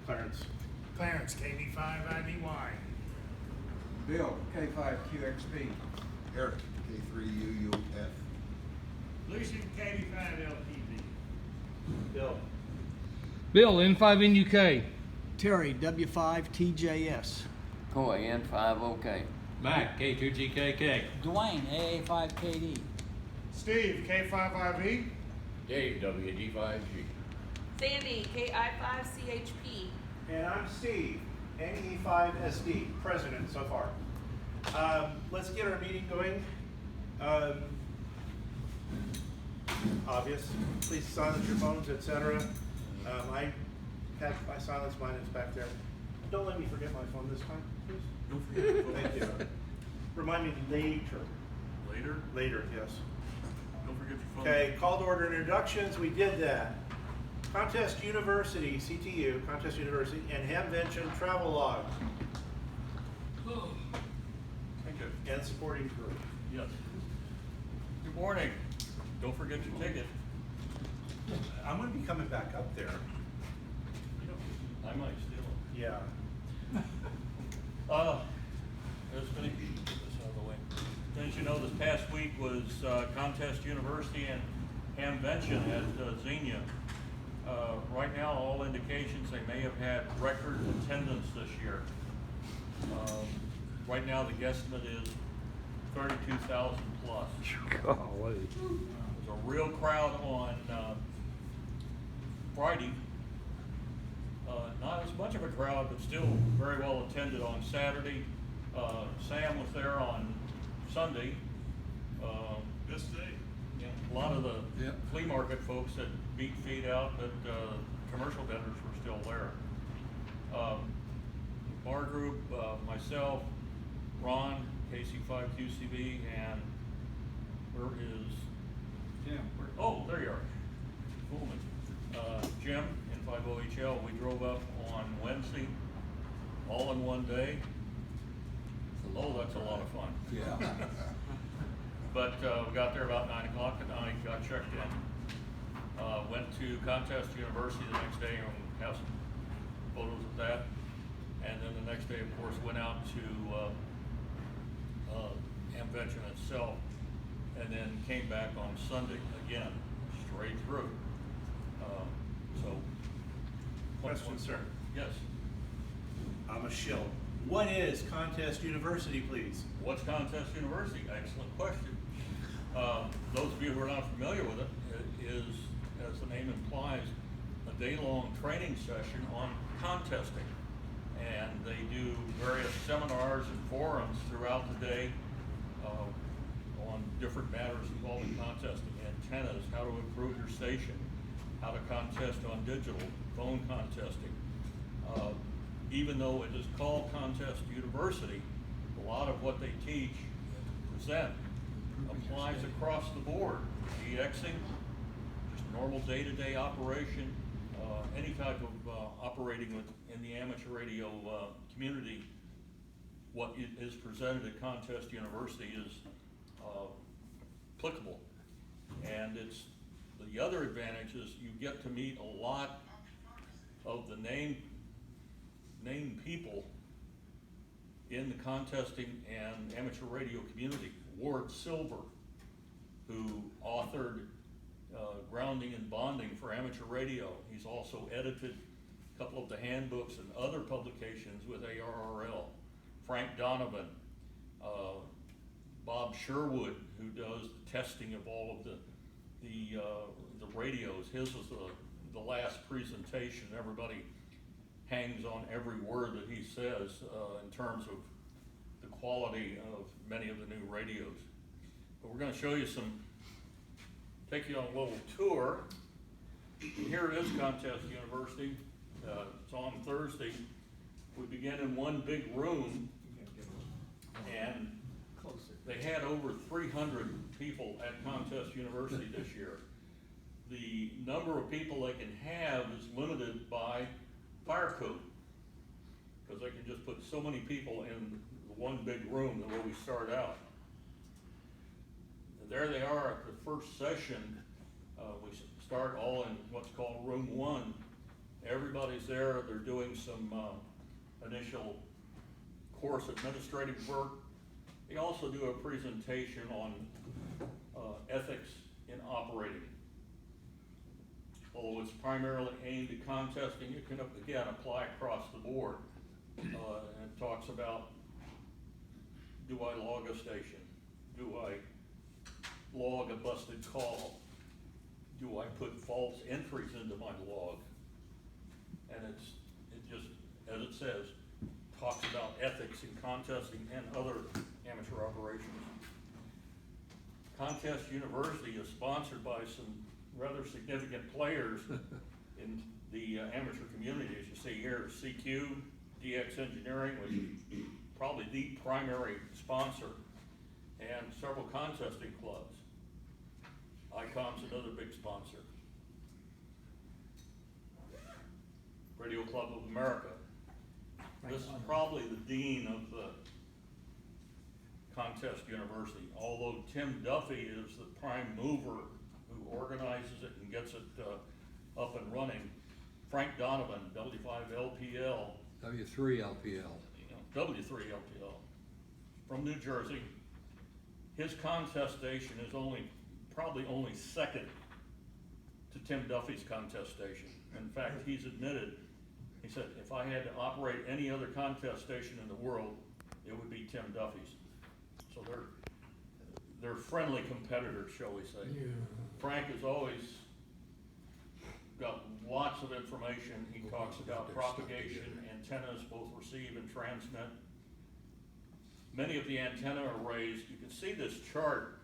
Clarence. Clarence, KB5IDY. Bill, K5QXP. Eric, K3UUF. Lucian, KB5LTV. Bill. Bill, N5NUK. Terry, W5TJS. Coy, N5OK. Mac, K2GKK. Dwayne, AA5KD. Steve, K5IV. Dave, WD5G. Sandy, KI5CHP. And I'm Steve, NE5SD, president so far. Let's get our meeting going. Obvious. Please silence your phones, etc. I silenced mine. It's back there. Don't let me forget my phone this time, please. Don't forget to vote. Thank you. Remind me later. Later? Later, yes. Don't forget your phone. Okay, call to order introductions. We did that. Contest University, CTU, Contest University, and Hamvention travel logs. Thank you. And supporting group. Yes. Good morning. Don't forget your ticket. I'm going to be coming back up there. I might steal it. Yeah. Let's finish this out of the way. As you know, this past week was Contest University and Hamvention at Xenia. Right now, all indications they may have had record attendance this year. Right now, the guesstimate is 32,000 plus. Golly. There's a real crowd on Friday. Not as much of a crowd, but still very well attended on Saturday. Sam was there on Sunday. Best day. Yeah, a lot of the flea market folks had beat feet out, but commercial vendors were still there. Bar group, myself, Ron, KC5QCB, and where is Jim? Oh, there you are. Foolman. Jim, N50HL. We drove up on Wednesday, all in one day. Oh, that's a lot of fun. Yeah. But we got there about 9 o'clock at night, got checked in. Went to Contest University the next day and have some photos of that. And then the next day, of course, went out to Hamvention itself, and then came back on Sunday again, straight through. Question, sir. Yes. I'm a shill. What is Contest University, please? What's Contest University? Excellent question. Those of you who are not familiar with it, it is, as the name implies, a day-long training session on contesting. And they do various seminars and forums throughout the day on different matters involving contesting, antennas, how to improve your station, how to contest on digital, phone contesting. Even though it is called Contest University, a lot of what they teach and present applies across the board. DXing, just normal day-to-day operation, any type of operating in the amateur radio community. What is presented at Contest University is applicable. And it's the other advantage is you get to meet a lot of the named people in the contesting and amateur radio community. Ward Silver, who authored Grounding and Bonding for Amateur Radio. He's also edited a couple of the handbooks and other publications with ARRL. Frank Donovan, Bob Sherwood, who does the testing of all of the radios. His was the last presentation. Everybody hangs on every word that he says in terms of the quality of many of the new radios. But we're going to show you take you on a little tour. Here is Contest University. It's on Thursday. We begin in one big room, and they had over 300 people at Contest University this year. The number of people they can have is limited by fire code, because they can just put so many people in one big room the way we start out. And there they are at the first session. We start all in what's called room 1, Everybody's there, they're doing some, initial course administrative work. They also do a presentation on, ethics in operating. Although it's primarily aimed at contesting, it can, again, apply across the board. And it talks about, do I log a station? Do I log a busted call? Do I put false entries into my log? And it just, as it says, talks about ethics in contesting and other amateur operations. Contest University is sponsored by some rather significant players in the amateur community. As you see here, CQ, DX Engineering, which is probably the primary sponsor, and several contesting clubs. ICOM's another big sponsor. Radio Club of America. This is probably the dean of the Contest University, although Tim Duffy is the prime mover who organizes it and gets it up and running. Frank Donovan, W5LPL. W3LPL. W3LPL, from New Jersey. His contest station is probably only second to Tim Duffy's contest station. In fact, he's admitted, he said, if I had to operate any other contest station in the world, it would be Tim Duffy's. So they're friendly competitors, shall we say. Yeah. Frank has always got lots of information. He talks about propagation, antennas, both receive and transmit. Many of the antenna arrays, you can see this chart